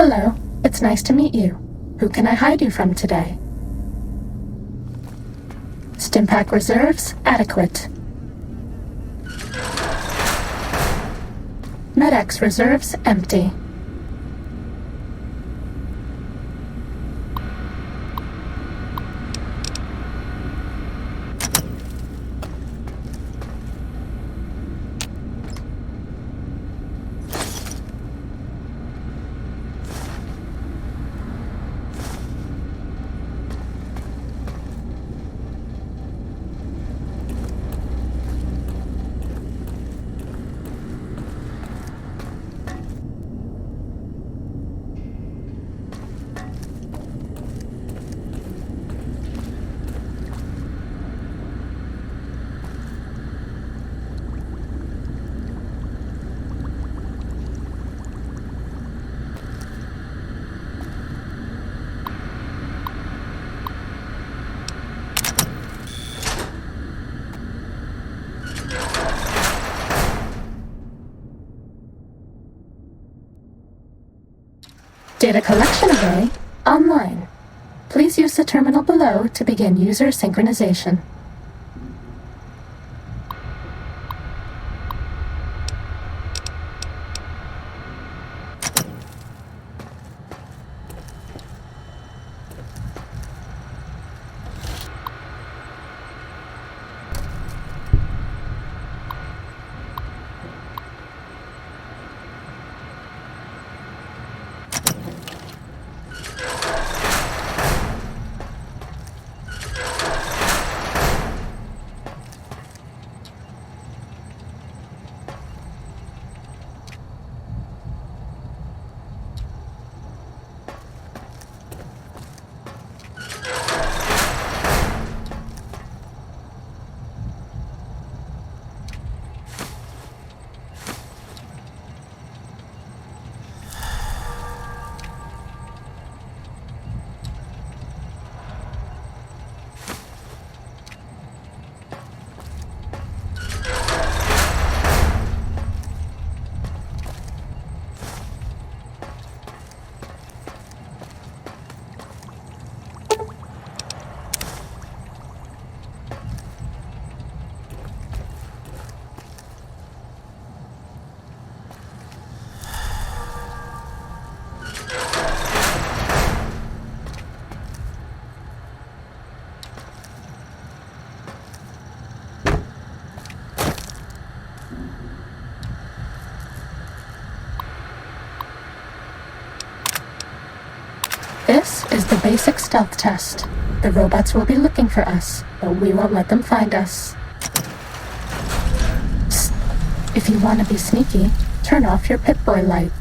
Hello, it's nice to meet you. Who can I hide you from today? Stimpack reserves adequate. Med-X reserves empty. Data collection array online. Please use the terminal below to begin user synchronization. This is the basic stealth test. The robots will be looking for us, but we won't let them find us. Psst. If you want to be sneaky, turn off your Pip-Boy light.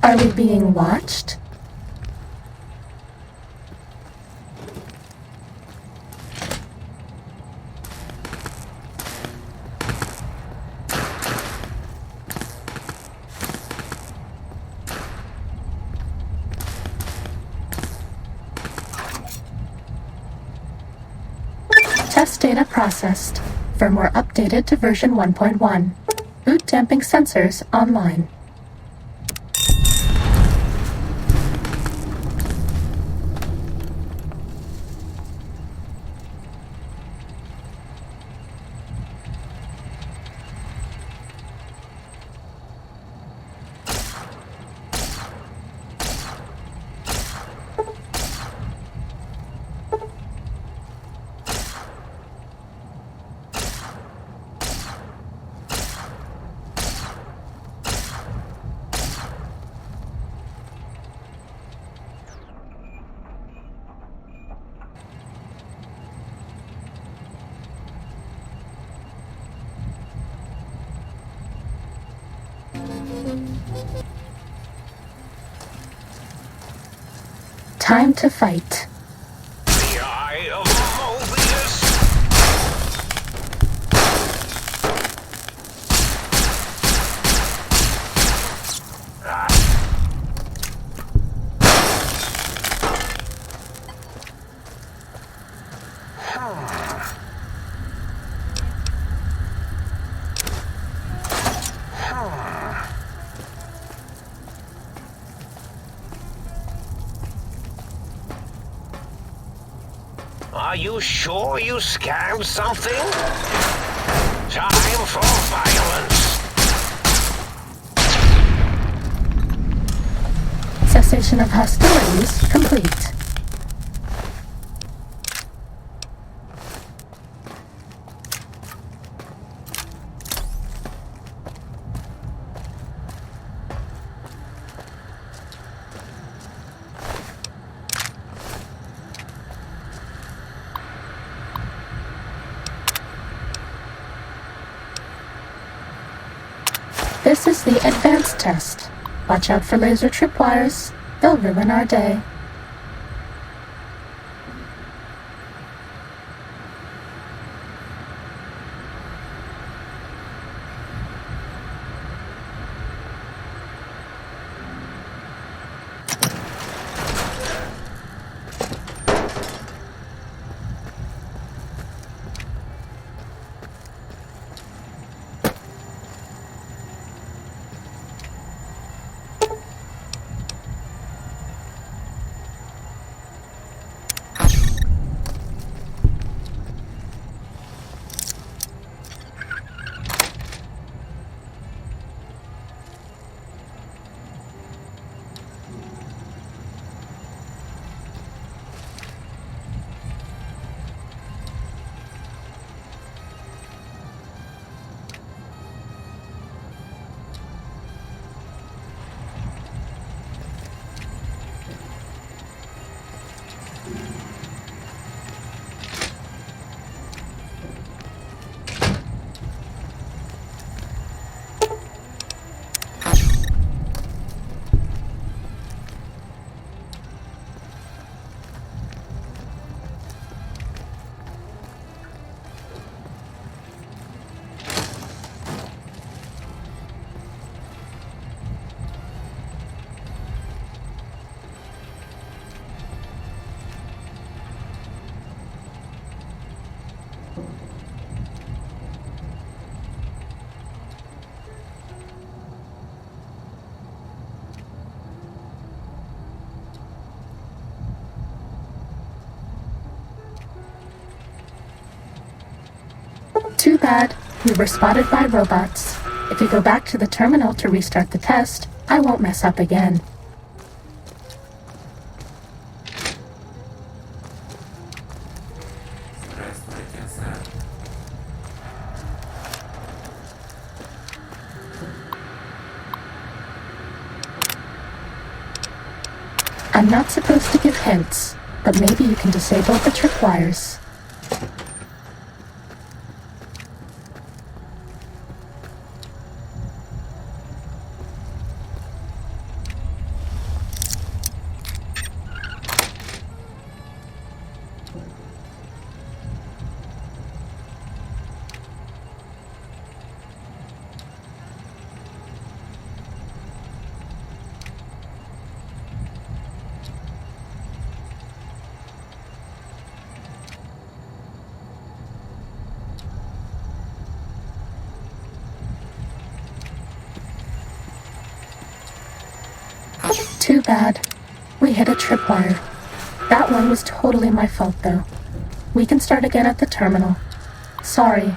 Are we being watched? Test data processed. Firmware updated to version 1.1. Boot damping sensors online. Time to fight. The Eye of Mobius. Are you sure you scanned something? Time for violence. Cessation of hostilities complete. This is the advanced test. Watch out for laser tripwires. They'll ruin our day. Too bad. We were spotted by robots. If you go back to the terminal to restart the test, I won't mess up again. I'm not supposed to give hints, but maybe you can disable the tripwires. Too bad. We hit a tripwire. That one was totally my fault, though. We can start again at the terminal. Sorry.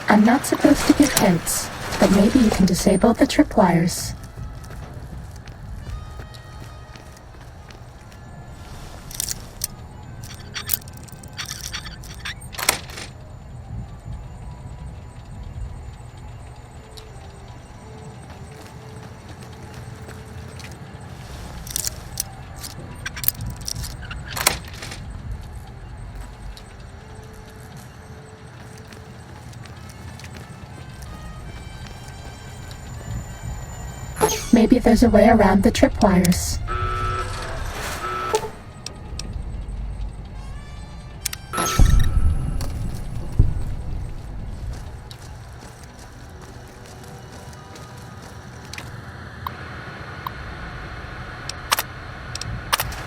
I'm not supposed to give hints, but maybe you can disable the tripwires. Maybe there's a way around the tripwires.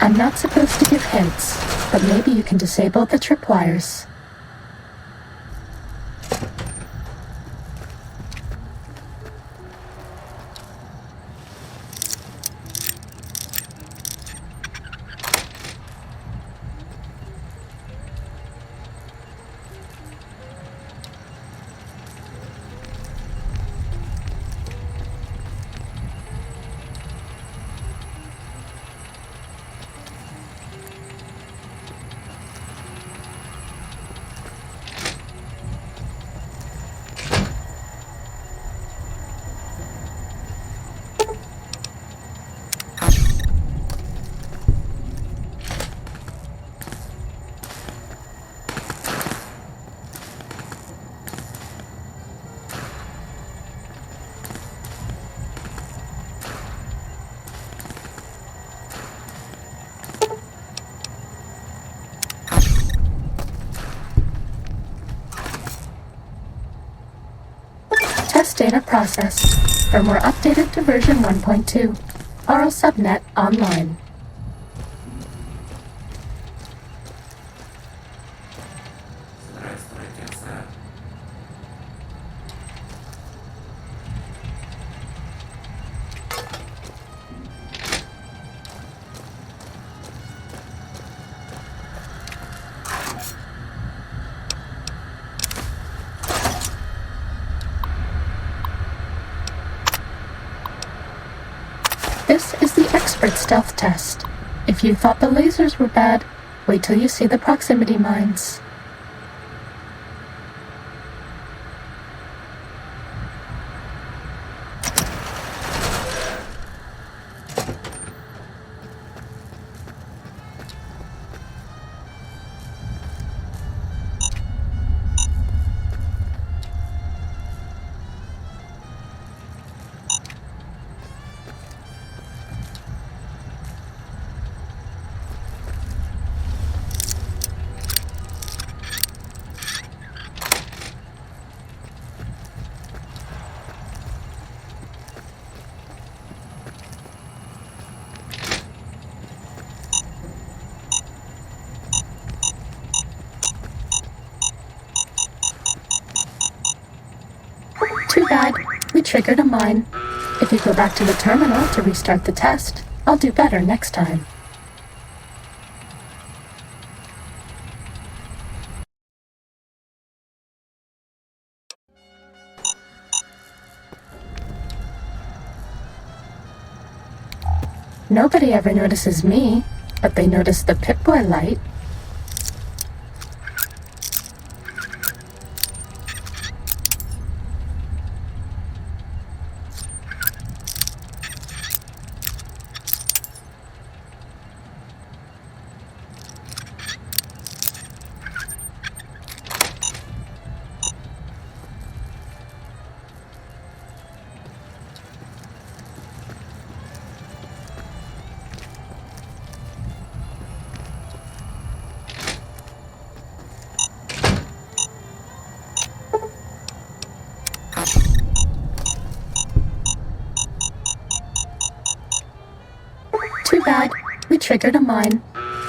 I'm not supposed to give hints, but maybe you can disable the tripwires. Test data processed. Firmware updated to version 1.2. Aural subnet online. This is the expert stealth test. If you thought the lasers were bad, wait till you see the proximity mines. Too bad. We triggered a mine. If you go back to the terminal to restart the test, I'll do better next time. Nobody ever notices me, but they notice the Pip-Boy light. Too bad. We triggered a mine.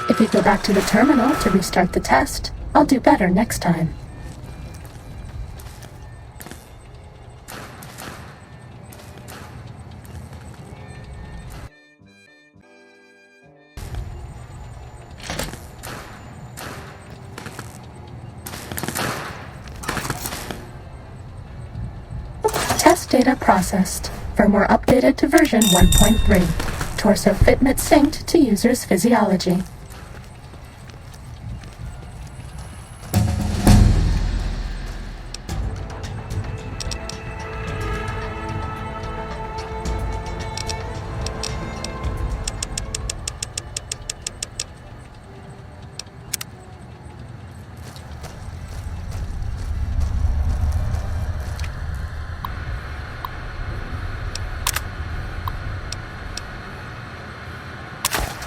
If you go back to the terminal to restart the test, I'll do better next time. Test data processed. Firmware updated to version 1.3. Torso fitment synced to user's physiology.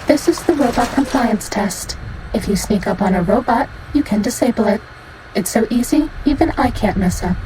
This is the robot compliance test. If you sneak up on a robot, you can disable it. It's so easy, even I can't mess up.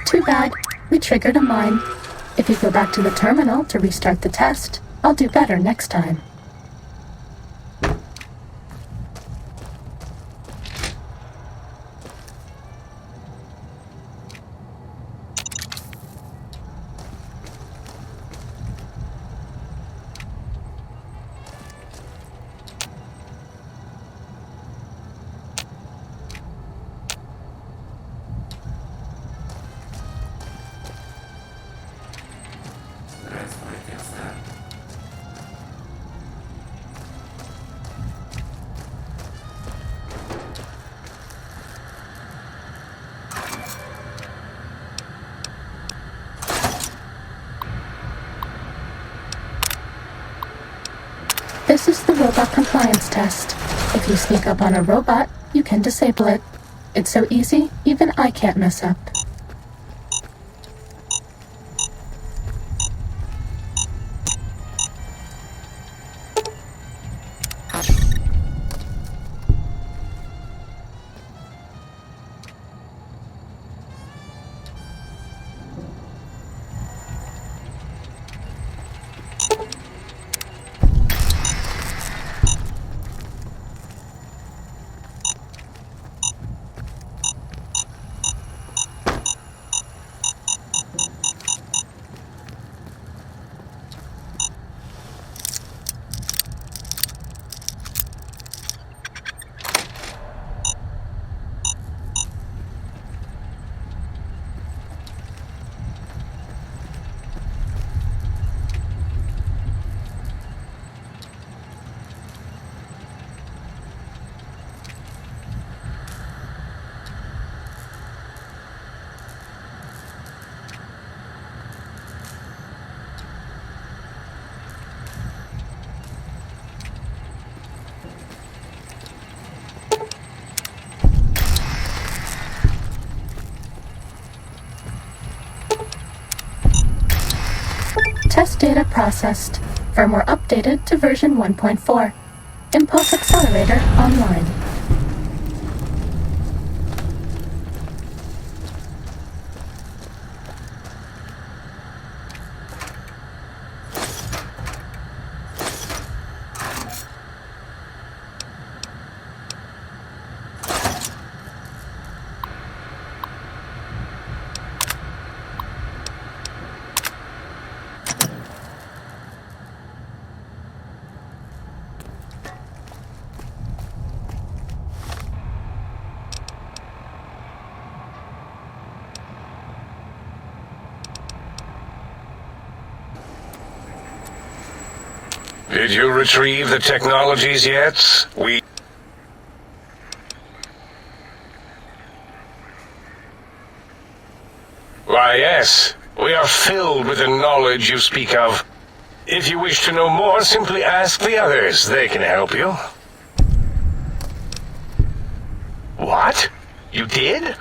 Too bad. We triggered a mine. If you go back to the terminal to restart the test, I'll do better next time. This is the robot compliance test. If you sneak up on a robot, you can disable it. It's so easy, even I can't mess up. Test data processed. Firmware updated to version 1.4. Impulse accelerator online. Did you retrieve the technologies yet? Why, yes. We are filled with the knowledge you speak of. If you wish to know more, simply ask the others. They can help you. What? You did?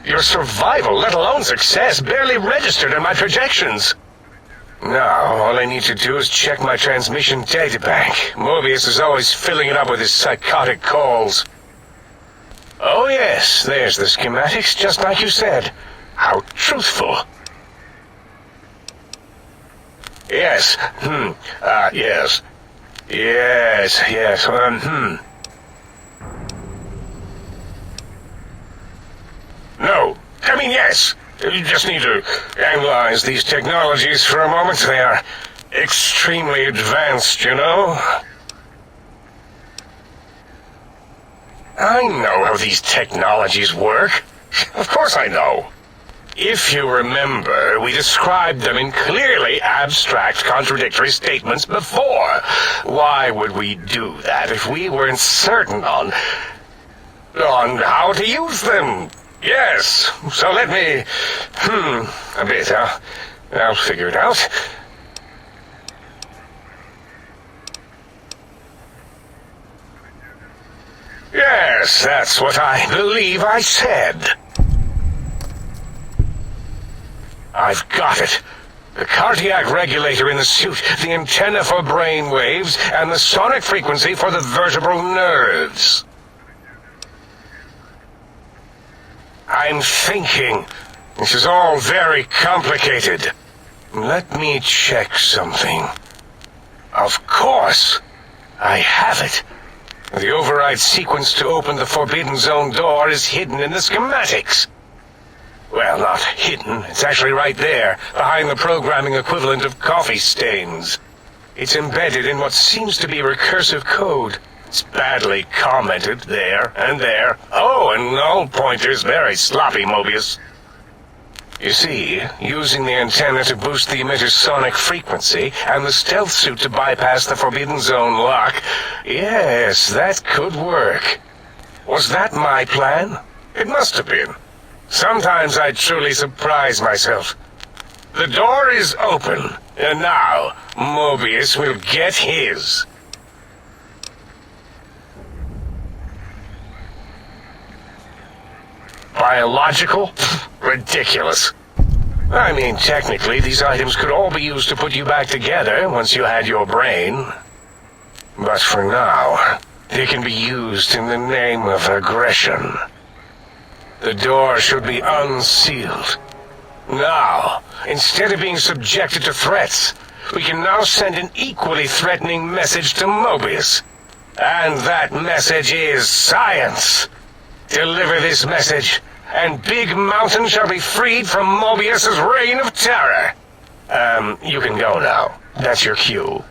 Your survival, let alone success, barely registered in my projections. Now, all I need to do is check my transmission databank. Mobius is always filling it up with his psychotic calls. Oh yes, there's the schematics, just like you said. How truthful. Yes, yes. Yes, No, I mean yes. You just need to analyze these technologies for a moment. They are extremely advanced, you know? I know how these technologies work. Of course I know. If you remember, we described them in clearly abstract, contradictory statements before. Why would we do that if we weren't certain on how to use them? Yes, so let me... a bit. I'll figure it out. Yes, that's what I believe I said. I've got it. The cardiac regulator in the suit, the antenna for brain waves, and the sonic frequency for the vertebral nerves. I'm thinking. This is all very complicated. Let me check something. Of course. I have it. The override sequence to open the Forbidden Zone door is hidden in the schematics. Well, not hidden. It's actually right there, behind the programming equivalent of coffee stains. It's embedded in what seems to be recursive code. It's badly commented there and there. Oh, and null pointers very sloppy, Mobius. You see, using the antenna to boost the emitter's sonic frequency and the stealth suit to bypass the Forbidden Zone lock, yes, that could work. Was that my plan? It must have been. Sometimes I truly surprise myself. The door is open, and now Mobius will get his. Biological? Ridiculous. I mean, technically, these items could all be used to put you back together once you had your brain. But for now, they can be used in the name of aggression. The door should be unsealed. Now, instead of being subjected to threats, we can now send an equally threatening message to Mobius. And that message is science. Deliver this message, and Big Mountain shall be freed from Mobius's reign of terror. You can go now. That's your cue.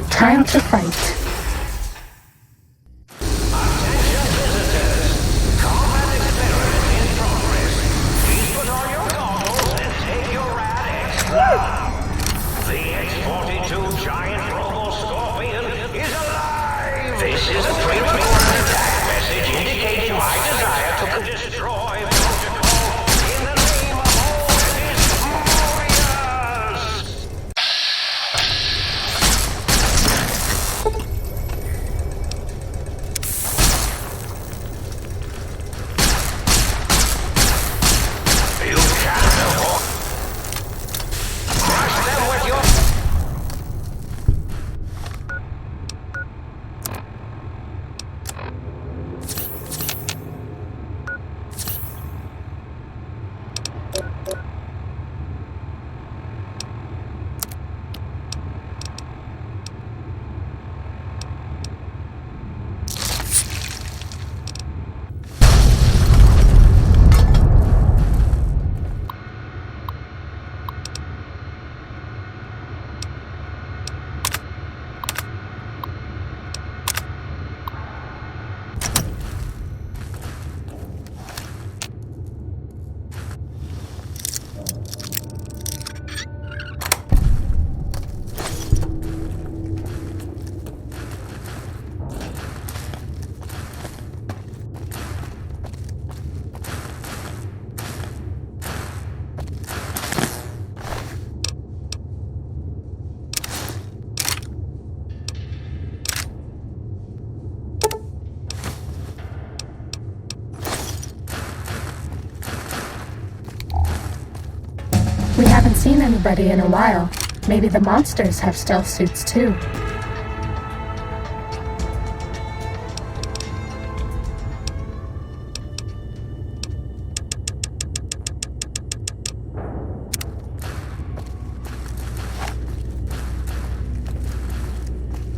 Time to fight. The X-42 giant robo-scorpion is alive! This is a premature attack message indicating my desire to destroy protocol in the name of all his warriors! You can't afford... Crush them with your... been ready in a while. Maybe the monsters have stealth suits too.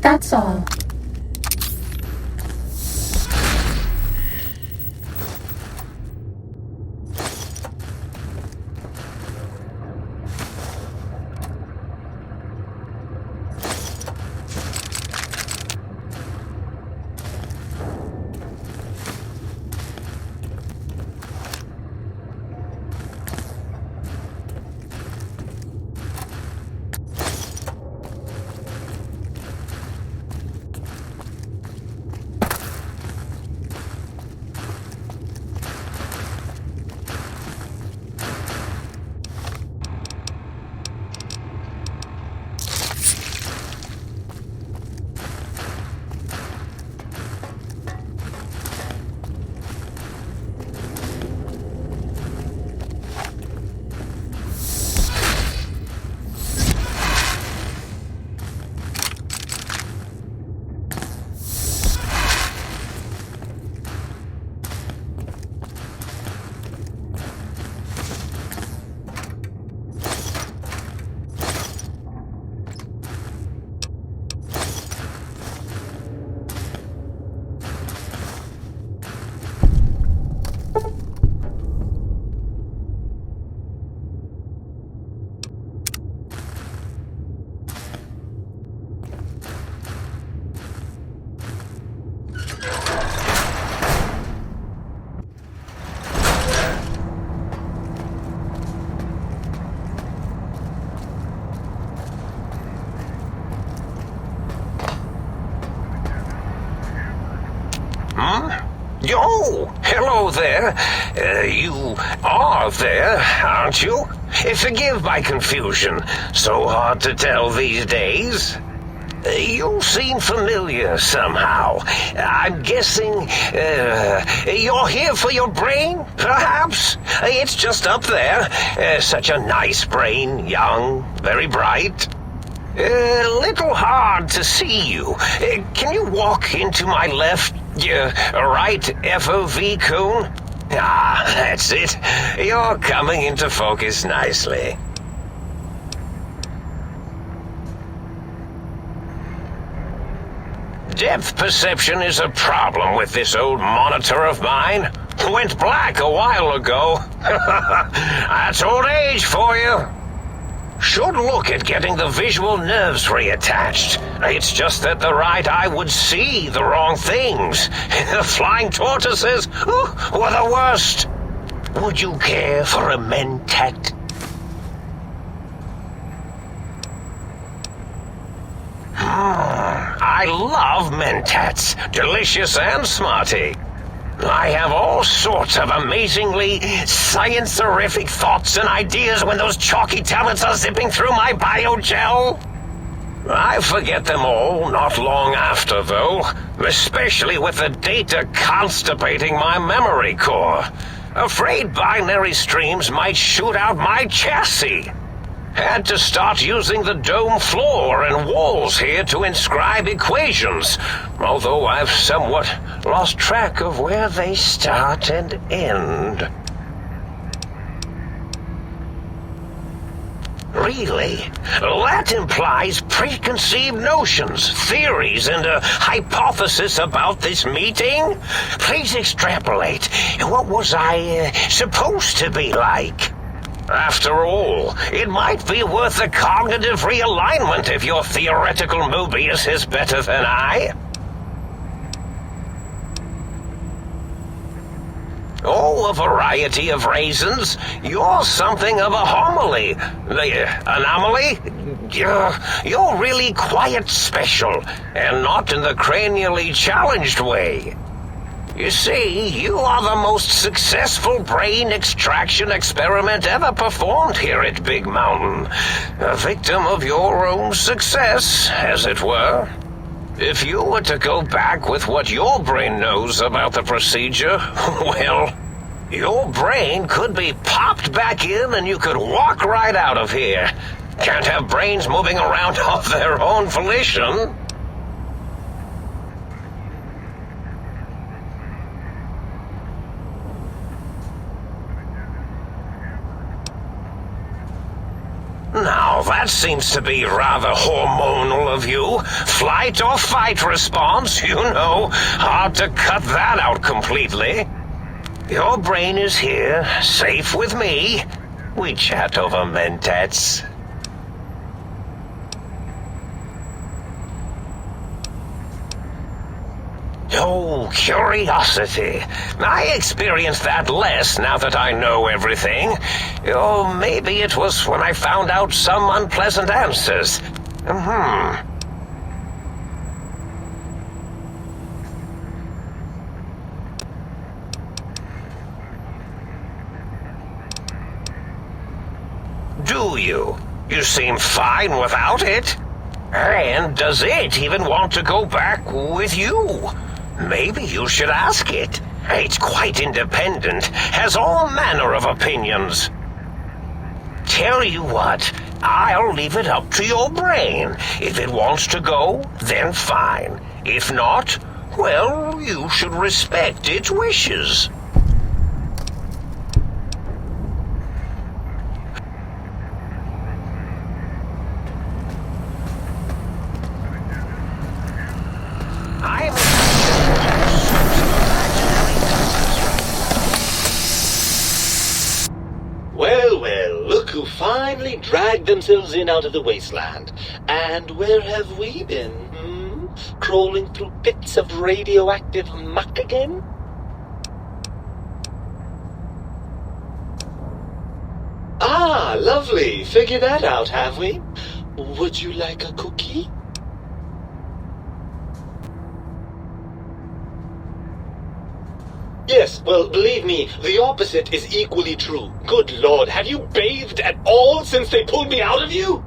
That's all. Oh, hello there. You are there, aren't you? Forgive my confusion. So hard to tell these days. You seem familiar somehow. I'm guessing, you're here for your brain, perhaps? It's just up there. Such a nice brain, young, very bright. A little hard to see you. Can you walk into my left, right FOV cone? Ah, that's it. You're coming into focus nicely. Depth perception is a problem with this old monitor of mine. Went black a while ago. That's old age for you. Should look at getting the visual nerves reattached. It's just that the right eye would see the wrong things. The flying tortoises were the worst. Would you care for a mentat? I love mentats. Delicious and smarty. I have all sorts of amazingly science-terrific thoughts and ideas when those chalky tablets are zipping through my biogel. I forget them all not long after, though, especially with the data constipating my memory core. Afraid binary streams might shoot out my chassis. Had to start using the dome floor and walls here to inscribe equations, although I've somewhat lost track of where they start and end. Really? That implies preconceived notions, theories, and a hypothesis about this meeting? Please extrapolate. What was I supposed to be like? After all, it might be worth a cognitive realignment if your theoretical Mobius is better than I. Oh, a variety of raisins. You're something of a homily. Anomaly? You're really quite special, and not in the cranially challenged way. You see, you are the most successful brain extraction experiment ever performed here at Big Mountain. A victim of your own success, as it were. If you were to go back with what your brain knows about the procedure, well, Your brain could be popped back in and you could walk right out of here. Can't have brains moving around of their own volition. Now, that seems to be rather hormonal of you. Flight or fight response, you know. Hard to cut that out completely. Your brain is here, safe with me. We chat over mentats. Oh, curiosity. I experience that less now that I know everything. Or maybe it was when I found out some unpleasant answers. Do you? You seem fine without it. And does it even want to go back with you? Maybe you should ask it. It's quite independent, has all manner of opinions. Tell you what, I'll leave it up to your brain. If it wants to go, then fine. If not, well, you should respect its wishes. Well, look who finally dragged themselves in out of the wasteland. And where have we been, Crawling through pits of radioactive muck again? Ah, lovely. Figured that out, have we? Would you like a cookie? Yes, well, believe me, the opposite is equally true. Good Lord, have you bathed at all since they pulled me out of you?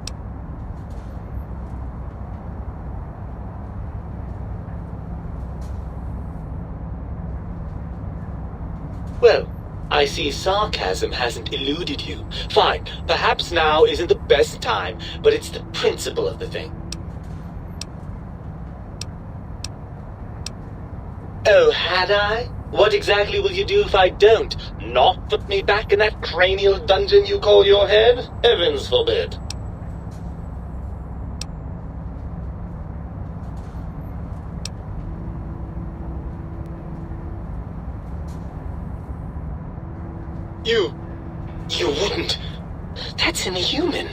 Well, I see sarcasm hasn't eluded you. Fine, perhaps now isn't the best time, but it's the principle of the thing. Oh, had I? What exactly will you do if I don't? Not put me back in that cranial dungeon you call your head? Heavens forbid. You wouldn't. That's inhuman.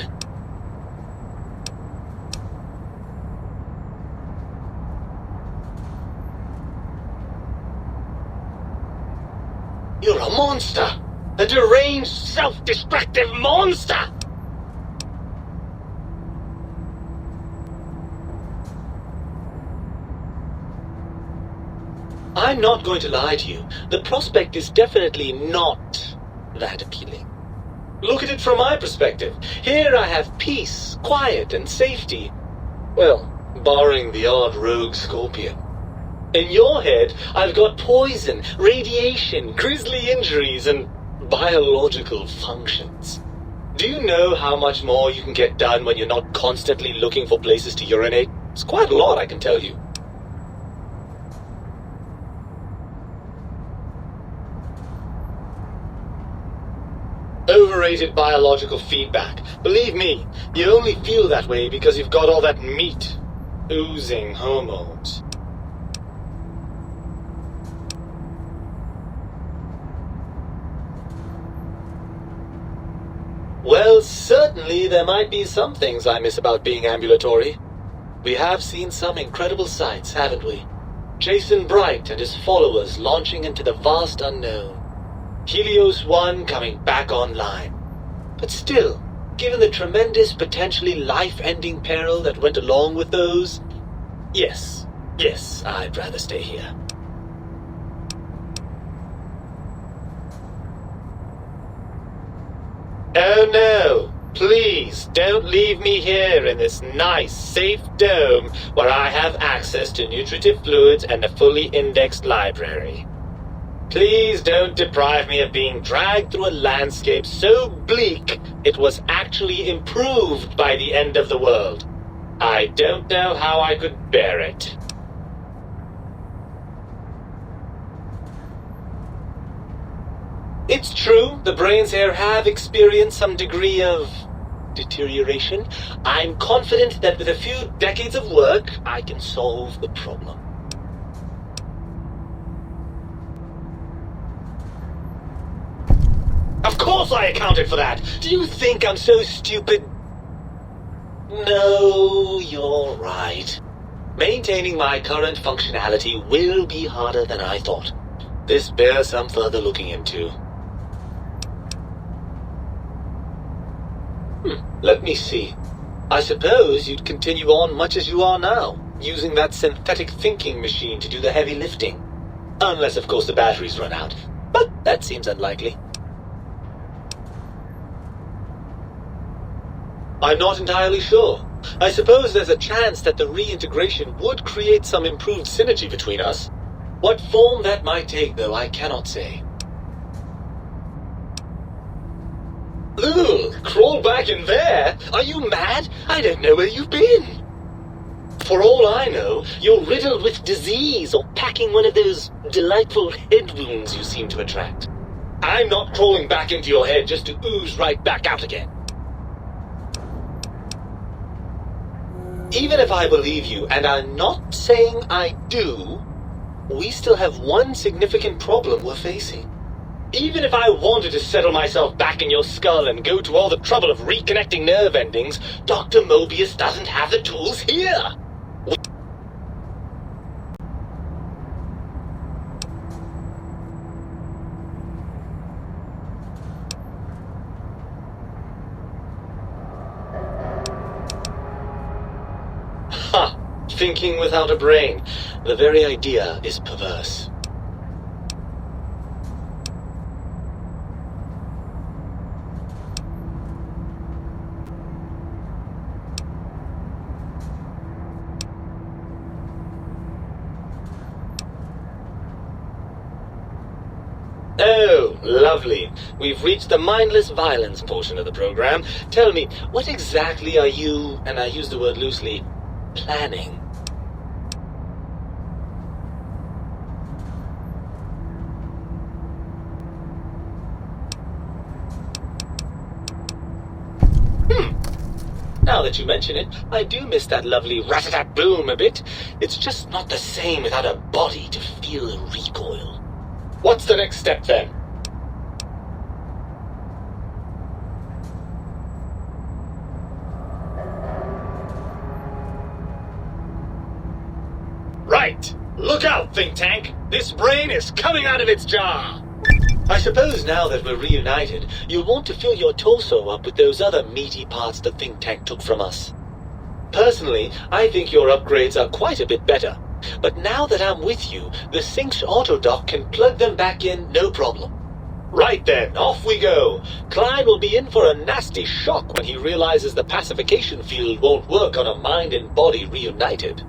You're a monster! A deranged, self-destructive monster! I'm not going to lie to you. The prospect is definitely not that appealing. Look at it from my perspective. Here I have peace, quiet, and safety. Well, barring the odd rogue scorpion. In your head, I've got poison, radiation, grisly injuries, and biological functions. Do you know how much more you can get done when you're not constantly looking for places to urinate? It's quite a lot, I can tell you. Overrated biological feedback. Believe me, you only feel that way because you've got all that meat. Oozing hormones. Well, certainly there might be some things I miss about being ambulatory. We have seen some incredible sights, haven't we? Jason Bright and his followers launching into the vast unknown. Helios 1 coming back online. But still, given the tremendous, potentially life-ending peril that went along with those, yes, I'd rather stay here. Oh no, please don't leave me here in this nice, safe dome where I have access to nutritive fluids and a fully indexed library. Please don't deprive me of being dragged through a landscape so bleak it was actually improved by the end of the world. I don't know how I could bear it. It's true, the brains here have experienced some degree of deterioration. I'm confident that with a few decades of work, I can solve the problem. Of course I accounted for that! Do you think I'm so stupid? No, you're right. Maintaining my current functionality will be harder than I thought. This bears some further looking into. Let me see. I suppose you'd continue on much as you are now, using that synthetic thinking machine to do the heavy lifting. Unless, of course, the batteries run out. But that seems unlikely. I'm not entirely sure. I suppose there's a chance that the reintegration would create some improved synergy between us. What form that might take, though, I cannot say. Ugh, crawl back in there? Are you mad? I don't know where you've been. For all I know, you're riddled with disease or packing one of those delightful head wounds you seem to attract. I'm not crawling back into your head just to ooze right back out again. Even if I believe you, and I'm not saying I do, we still have one significant problem we're facing. Even if I wanted to settle myself back in your skull and go to all the trouble of reconnecting nerve endings, Dr. Mobius doesn't have the tools here! Ha! Thinking without a brain. The very idea is perverse. Oh, lovely. We've reached the mindless violence portion of the program. Tell me, what exactly are you, and I use the word loosely, planning? Now that you mention it, I do miss that lovely rat-a-tat-boom a bit. It's just not the same without a body to feel the recoil. What's the next step, then? Right! Look out, think tank! This brain is coming out of its jar! I suppose now that we're reunited, you'll want to fill your torso up with those other meaty parts the think tank took from us. Personally, I think your upgrades are quite a bit better. But now that I'm with you, the Sync's autodock can plug them back in no problem. Right then, off we go. Klein will be in for a nasty shock when he realizes the pacification field won't work on a mind and body reunited.